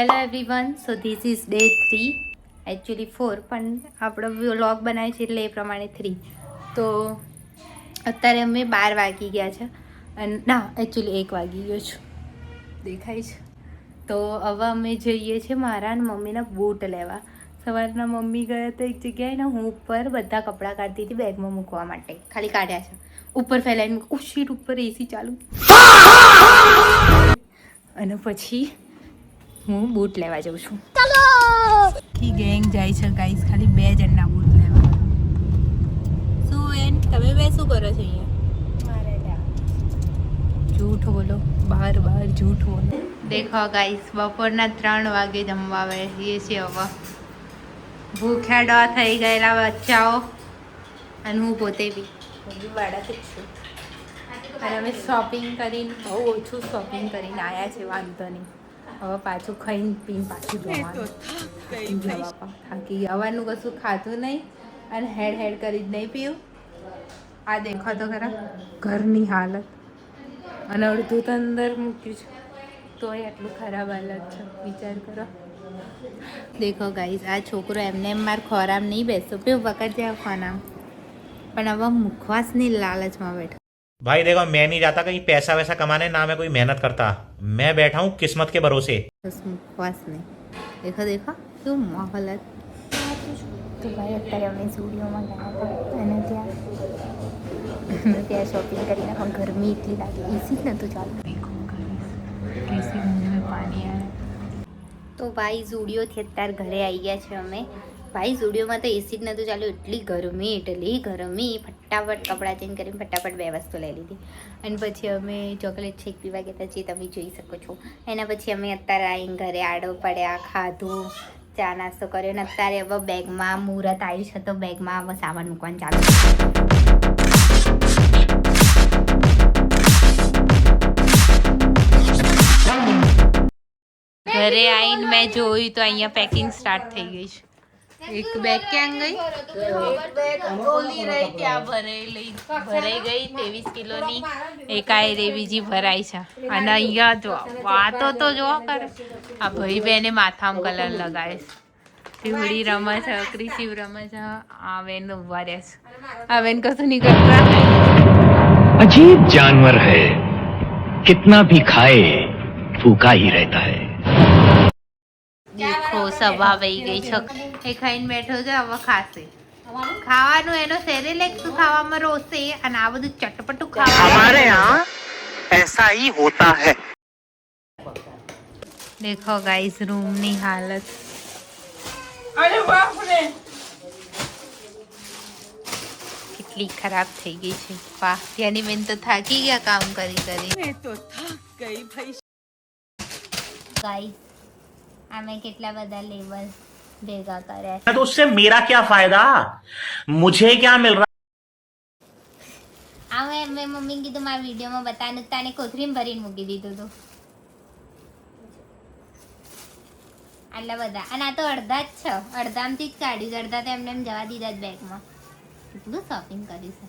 Hello everyone, so this is day 3, actually 4, પણ આપણો vlog બનાવે છે એટલે એ પ્રમાણે 3. તો અત્યારે અમે 12 વાગી ગયા છે અને ના એકચ્યુઅલી 1 વાગી ગયો છું, દેખાય છે. તો હવે અમે જઈએ છીએ મારા અને મમ્મીના બૂટ લેવા. સવારના મમ્મી ગયા તો એક જગ્યાએ ને હું ઉપર બધા કપડાં કાઢતી હતી બેગમાં મૂકવા માટે, ખાલી કાઢ્યા છે ઉપર ફેલાઈને. શીટ ઉપર એસી ચાલુ અને પછી હું બૂટ લેવા જાઉં છું. ચલો કી ગેંગ જાય છે ગાઈસ, ખાલી 2 જણના બૂટ લેવા. શું એન તમે બે શું કરો છો અહીંયા? જૂઠ બોલો, બહાર જૂઠ બોલો. દેખો ગાઈસ, બપોરના 3 વાગે જમવા બેસીએ છીએ. હવે ભૂખ્યા થઈ ગયેલા બચ્ચાઓ અને હું પોતે બી બાળક જ છું. અને અમે શોપિંગ કરીને બહુ ઓછું શોપિંગ કરીને આવ્યા છે, વાંધો નહીં. હવે પાછું ખાઈને પીને પાછું જવાનું. થાકી આવવાનું કશું ખાધું નહીં અને હેડ કરી જ નહીં પીવું. આ દેખો તો ખરા ઘરની હાલત, અને અડધું તો અંદર મૂક્યું છે તોય આટલું ખરાબ હાલત છે, વિચાર કરો. દેખો ગાઈસ, આ છોકરો એમને માર ખોરામ નહીં બેસતો, પેલું વખત જાય ખોરામ, પણ હવે મુખવાસની લાલચમાં બેઠો. भाई देखो, मैं नहीं जाता कहीं पैसा वैसा कमाने, ना मैं कोई मेहनत करता. मैं बैठा हूँ किस्मत के भरोसे. बस मुखवास नहीं. देखो देखो क्यों माहौल है. तो भाई અત્યારે અમે સ્ટુડિયોમાં ગયા હતા અને ત્યાં શોપિંગ કરીને પણ ગરમી એટલી લાગી, એસી જ નહોતું ચાલુ. કેસી મુંહ में પાણી આવે. તો ભાઈ ઝુડિયોથી અત્યારે ઘરે આવી ગયા છે અમે. ભાઈ ઝુડિયોમાં તો એસી જ નહોતું ચાલ્યું, એટલી ગરમી ફટાફટ કપડાં ચેન્જ કરીને ફટાફટ 2 વસ્તુ લઈ લીધી. અને પછી અમે ચોકલેટ શેક પીવા ગયા હતા, જે તમે જોઈ શકો છો. એના પછી અમે અત્યારે આવીને ઘરે આડો પડ્યા, ખાધું, ચા નાસ્તો કર્યો. અને અત્યારે હવે બેગમાં મુહૂર્ત આવ્યું છે તો બેગમાં હવે સામાન મૂકવાનું ચાલુ. ઘરે આવીને મેં જોયું તો અહીંયા પેકિંગ સ્ટાર્ટ થઈ ગઈ છે. એક બેગ ક્યાં ગઈ? ઓલી રહી ત્યાં ભરાઈ ગઈ 23 કિલોની. એકાએ રે બીજી ભરાઈ છે. અને અહીંયા જો વાતો તો જો કરે, આ ભાઈ બહેને માથામાં કલર લગાવે છે, પીવડી રમે છે, ક્રિશિવ રમે છે. આ બેન ઉભા રહે છે, આ બેન કશું નહીં કરતા. अजीब जानवर है, कितना भी खाए भूखा ही रहता है. દેખો સભા વહી ગઈ છે, એ ખાઈને બેઠો છે, હવે ખાશે. ખાવાનું એનો સેરેલેક્સ ખાવામાં રોશે અને આ બધું ચટપટું ખાવાનું. हमारे यहाँ ऐसा ही होता है. દેખો ગાઈસ રૂમની હાલત. અરે બાપ રે, કેટલી ખરાબ થઈ ગઈ છે. વાહ, ત્યાંની બેન તો થાકી ગયા કામ કરી. मैं तो थक गई भाई. ગાઈસ, અમે કેટલા બધા લેવલ ભેગા કર્યા. तो उससे मेरा क्या फायदा, मुझे क्या मिल रहा. આ મેં મમ્મીને કીધું મારા વિડીયોમાં બતાને, તાને કોથરીમાં ભરીને મૂકી દીધું હતું. આટલા બધા, અને આ તો અડધા જ છે, અડધામાંથી જ કાઢ્યું, અડધા તો એમને એમ જવા દીધા જ બેગમાં. કેટલું શોપિંગ કર્યું છે,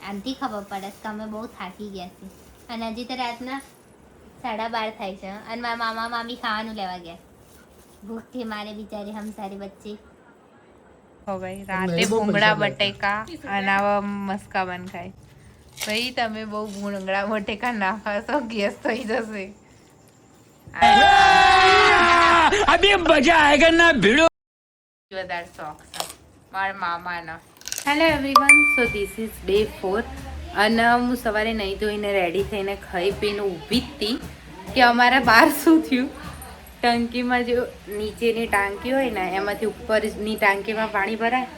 આનાથી ખબર પડે કે અમે બહુ થાકી ગયા છીએ. અને હજી તો રાતના 12:30 થાય છે અને મારા મામા મામી ખાવાનું લેવા ગયા. ભૂખથી મારે બિચારી હમ સારી બચ્ચી. ભાઈ રાતે ભૂંગળા બટેકા અને આવા મસ્કા બન ખાય. ભાઈ તમે બહુ ભૂંગળા બટેકા ના ખાશો, ગેસ થઈ જશે. अभी मजा आएगा ना भिड़ो. વધારે શોખ છે મારા મામાનો. Hello everyone, so this is day 4 અને હું સવારે નહીં ધોઈને રેડી થઈને ખાઈ પીને ઊભી જ હતી કે અમારા બહાર શું થયું. ટંકીમાં જો નીચેની ટાંકી હોય ને એમાંથી ઉપરની ટાંકીમાં પાણી ભરાય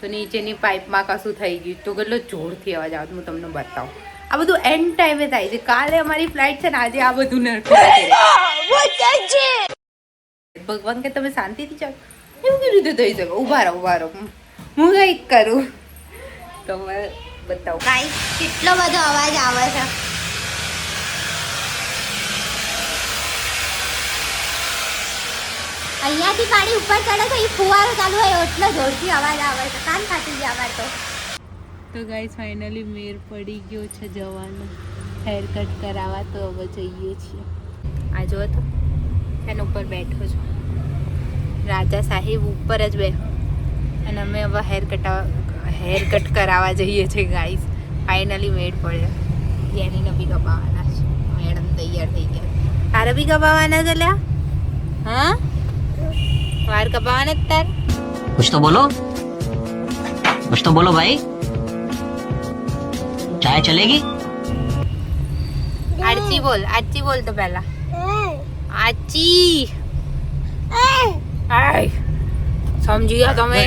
તો નીચેની પાઇપમાં કશું થઈ ગયું. તો કેટલો જોરથી અવાજ આવતો હું તમને બતાવું. આ બધું એન્ડ ટાઈમે થાય છે. કાલે અમારી ફ્લાઇટ છે ને આજે આ બધું ભગવાન કે તમે શાંતિથી ચાલો, એવું કેવી રીતે થઈ શકે? ઉભા રહો હું કંઈક કરું તો બતાવું. ગાઈસ, કેટલો બધો અવાજ આવે છે. અહીંયાથી પાણી ઉપર ચડે છે, એ ફુવારો ચાલુ હોય એટલો જોરથી અવાજ આવે છે, કાન ફાટી ગયા અમારે તો ગાઈસ ફાઇનલી મેર પડી ગયો છે જવાનો હેર કટ કરાવવા. તો હવે જઈએ છીએ. આ જો તો એના ઉપર બેઠો છું. રાજા સાહેબ ઉપર જ બેઠો અને અમે હવે હેર કટ કરાવવા જઈએ છીએ ગાઈસ. ફાઇનલી મેડ પડ્યો. એની બી કપાવાના છે. મેડમ તૈયાર થઈ ગયા. તારે બી કપાવાના છે લ્યા? હા, વાર કપાવાના જ તાર? कुछ तो बोलो भाई चाय चलेगी आरची बोल तो पहला आची आय समझी गया તમે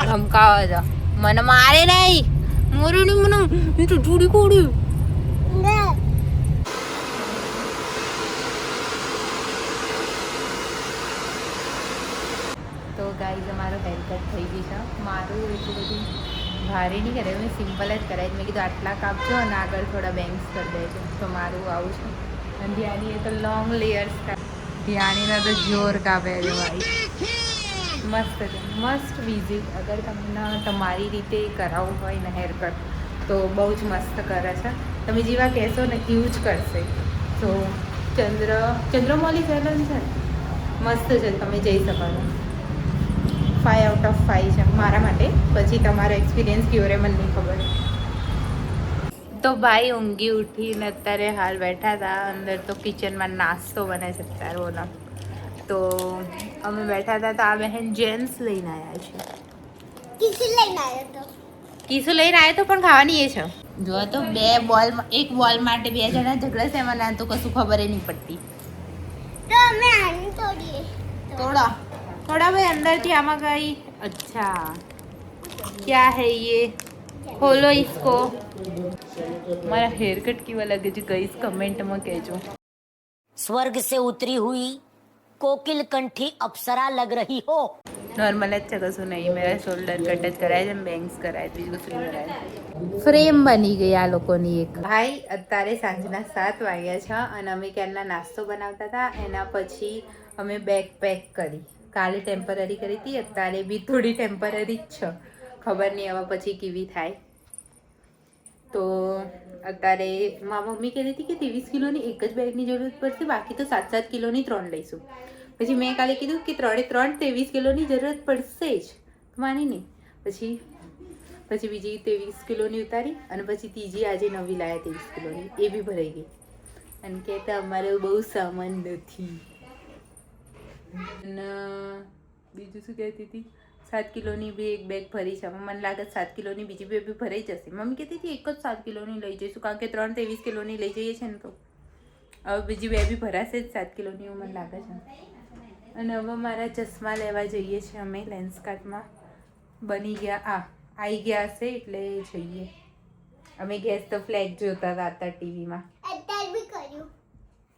ધમકાવો છો મને મારે નહીં મોરડી મને એ તો ઢૂડી કોડી તો ગાઈઝ અમારો હેર કટ થઈ ગયું છે. મારું એટલું બધું ભારે નહીં કરે, મેં સિમ્પલ જ કરાવી. મેં કીધું આટલા કાપજો અને આગળ થોડા બેંગ્સ કરી દેજો. તો મારું આવું છે. અને ધ્યાનીએ તો લોંગ લેયર્સ ધ્યાનીના તો જોર કાપે છે ભાઈ. મસ્ત છે, મસ્ત વિઝિટ. અગર તમને તમારી રીતે કરાવવું હોય ને હેર કટ તો બહુ જ મસ્ત કરે છે. તમે જેવા કહેશો ને એવું જ કરશે. તો ચંદ્રમૌલી સેલન છે, મસ્ત છે, તમે જઈ શકો છો. 5 out of 5 છે મારા માટે. પછી તમારો એક્સપિરિયન્સ કેવો રહે મને નહીં ખબર. તો ભાઈ ઊંઘી ઉઠીને અત્યારે હાલ બેઠા હતા. અંદર તો કિચનમાં નાસ્તો બને છે અત્યારે. બોલો તો અમે બેઠા હતા તો આ બહેન જેન્ટ્સ લઈને આવ્યા છે. કીસુ લઈને આવ્યો તો પણ ખાવાની એ છે. જો તો એક બોલ માટે 2 જણા ઝઘડા છે. મને તો કશું ખબર નહીં પડતી. થોડા ભાई अंदर थी आमा गई. अच्छा क्या है ये, खोलो इसको. મારા હેર કટ કેવા લાગે છે ગાઈસ કમેન્ટ માં કહેજો. स्वर्ग से उतरी हुई कोकिल कंठी अप्सरा लग रही हो. नॉर्मल જ છે, કશું નહીં. મેરા શોલ્ડર કટ જ કરાય છે, બેંગ્સ કરાય, બીજું કશું નહીં કરાય. ફ્રેમ બની ગઈ આ લોકોની એક. ભાઈ અત્યારે સાંજના 7 વાગ્યા છે અને અમે ક્યારના નાસ્તો બનાવતા હતા. એના પછી અમે બેગ પેક કરી. કાલે ટેમ્પરરી કરી હતી, અત્યારે બી થોડી ટેમ્પરરી જ છે. ખબર નહીં હવે પછી કેવી થાય. તો અત્યારે મારી મમ્મી કહેતી હતી કે 23 કિલોની એક જ બેગની જરૂર પડશે, બાકી તો 7-7 કિલોની 3 લઈશું. પછી મેં કાલે કીધું કે 3 23 કિલોની જરૂરત પડશે જ, માની નહીં. પછી બીજી 23 કિલોની ઉતારી અને પછી ત્રીજી આજે નવી લાયા 23 કિલોની, એ બી ભરાઈ ગઈ. અને કહેતા અમારે બહુ સામાન નથી. અને બીજું શું કહેતી હતી, 7 કિલોની બી એક બેગ ભરી છે. મને લાગે 7 કિલોની બીજી બે બી ભરાઈ જશે. મમ્મી કહેતી હતી એક જ 7 કિલોની લઈ જઈશું, કારણ કે 3 23 કિલોની લઈ જઈએ છીએ ને. તો હવે બીજી બે બી ભરાશે જ 7 કિલોની એવું મને લાગે છે. અને હવે મારા ચશ્મા લેવા જઈએ છીએ અમે. લેન્સ કાર્ટમાં બની ગયા, આવી ગયા હશે એટલે જઈએ. અમે ગેસ તો ફ્લેગ જોતા હતા અત્યારે ટીવીમાં.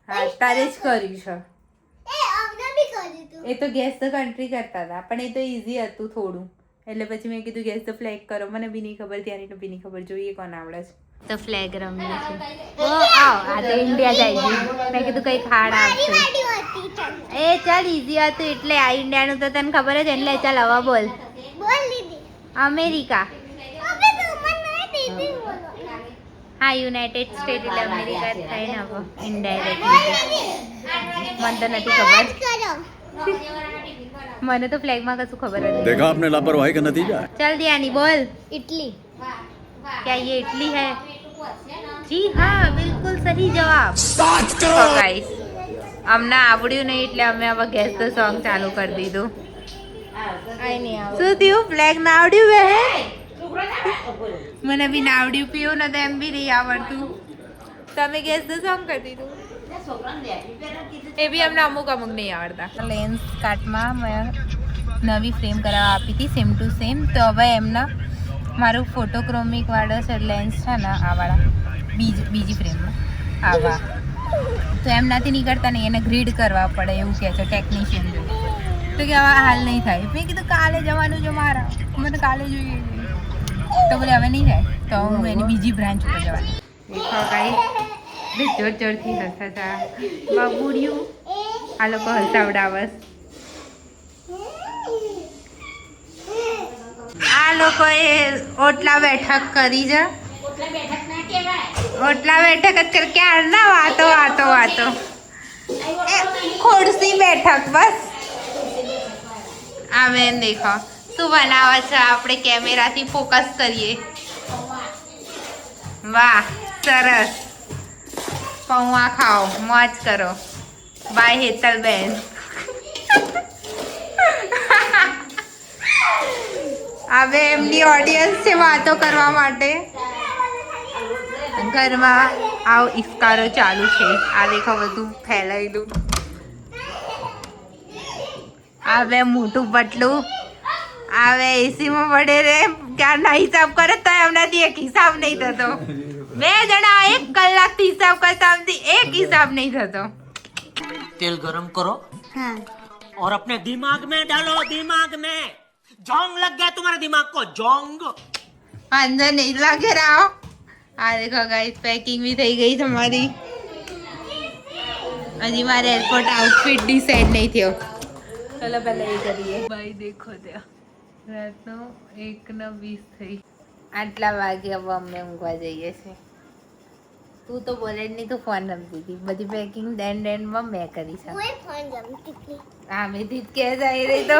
હા અત્યારે જ કર્યું છે. એ તો ગેસ ધ કન્ટ્રી કરતા હતા, પણ એ તો ઇઝી હતું થોડું. એટલે પછી મેં કીધું ગેસ ધ ફ્લેગ કરો. મને બી નહીં ખબર, ત્યાંની તો બી નહીં ખબર. જોઈએ કોણ આવડે છે. તો ફ્લેગ રમીએ છે. ઓ આવ આ તો ઇન્ડિયા જાય છે. મેં કીધું કઈ ખાડ આવશે. એ ચાલ ઇઝી હતું એટલે આ ઇન્ડિયાનું તો તને ખબર જ. એટલે ચાલ હવે બોલ. અમેરિકા. હા યુનાઇટેડ સ્ટેટ એટલે અમેરિકા થાય ને. હવે ઇનડાયરેક્ટલી મને તો નથી ખબર. મને તો ફ્લેગમાં કશું ખબર નથી. देखा आपने लापरवाही का नतीजा है. चल दियानी बोल. इटली. क्या ये इटली है? जी हाँ बिल्कुल सही जवाब. गाइस અમને આવડ્યું નહીં એટલે અમે હવે ગેસ ધ સોંગ ચાલુ કરી દીધું. શું થયું? ફ્લેગ ના આવડ્યું બે? મને બી ના આવડ્યું. પીવું ને તો એમ બી નહીં આવડતું. તમે ગેસ ધ સોંગ કરી દીધું. એ બી અમને અમુક નહીં આવડતા. લેન્સ કાર્ટમાં મેં નવી ફ્રેમ કરાવવા આપી હતી, સેમ ટુ સેમ. તો હવે એમના મારું ફોટોક્રોમિક વાળો છે લેન્સ છે ને, આ વાળા બીજી ફ્રેમમાં આવા. તો એમનાથી નીકળતા નહીં, એને ગ્રીડ કરવા પડે એવું કહે છે ટેકનિશિયન જોડે. તો કે હવે હાલ નહીં થાય. મેં કીધું કાલે જવાનું છે મારા, મને કાલે જોઈએ. તો બોલે હવે નહીં થાય તો હું એની બીજી બ્રાન્ચ ઉપર જવાની. દેખો ગાઈસ જોર જોરથી હસતા હતા બાબુડિયું. આ લોકો હસાવડાવસ. આ લોકોએ ઓટલા બેઠક કરી છે. ઓટલા બેઠક જ ક્યારના વાતો. ખુરશી બેઠક બસ આ બેન દેખો શું બનાવે છે આપણે કેમેરાથી ફોકસ કરીએ વાહ સરસ પૌવા ખાઓ મોજ કરો બાય હેતલબેન હવે એમની ઓડિયન્સ છે વાતો કરવા માટે ઘરમાં આવો ઇફતારો ચાલુ છે આ દેખો બધું ફેલાયેલું આવે મોટું પટલું આવે એસીમાં પડે રે ક્યારના હિસાબ કરે તો એમનાથી એક હિસાબ નહીં થતો 2 જણા 1 કલાકથી હિસાબ કરતા એમથી એક હિસાબ નહીં થતો तेल गरम करो और अपने दिमाग में डालो दिमाग में जोंग लग गया तुम्हारे दिमाग को जोंग अंदर नहीं लगे रहा આ દેખો ગાઈસ પેકિંગ બી થઈ ગઈ તમારી હજી મારે એરપોર્ટ આઉટફિટ ડિસાઈડ નહીં થયો ચલો પહેલા એ કરીએ ભાઈ દેખો ત્યાં રાતનો 1:20 થઈ આટલા વાગે હવે અમે ઊંઘવા જઈએ છીએ તું તો બોલે જ નહીં તું ફોન રમતી હતી બધી પેકિંગ દેનમાં મેં કરી છે હા મેથી જ કે જાય રહી તો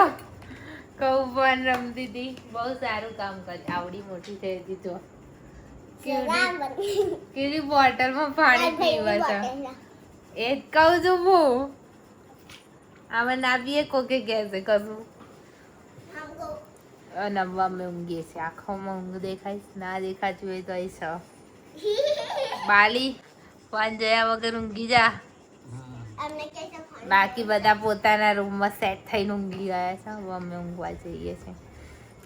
કહું ફોન રમતી હતી બહુ સારું કામ કર આવડી મોટી થઈ હતી તો કેવી બોટલમાં પાણી પીવા છે એ જ કહું છું હું આમાં ના બી કોકે કહેશે કશું નવવા અમે ઊંઘીએ છીએ આંખોમાં ઊંઘ દેખાઈશ ના દેખાતું હોય તો એ સ બાલી ફોન જોયા વગર ઊંઘી જા બાકી બધા પોતાના રૂમમાં સેટ થઈને ઊંઘી ગયા છે હવે અમે ઊંઘવા જઈએ છીએ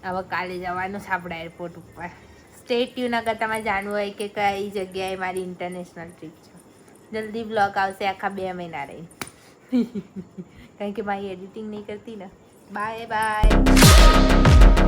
હવે કાલે જવાનું છે આપણે એરપોર્ટ ઉપર સ્ટેટ ટ્યુન અગર તમારે જાણવું હોય કે કઈ જગ્યાએ મારી ઇન્ટરનેશનલ ટ્રીપ છે જલ્દી બ્લોગ આવશે આખા 2 મહિના રહી કારણ કે મારી એડિટિંગ નહીં કરતી ને બાય બાય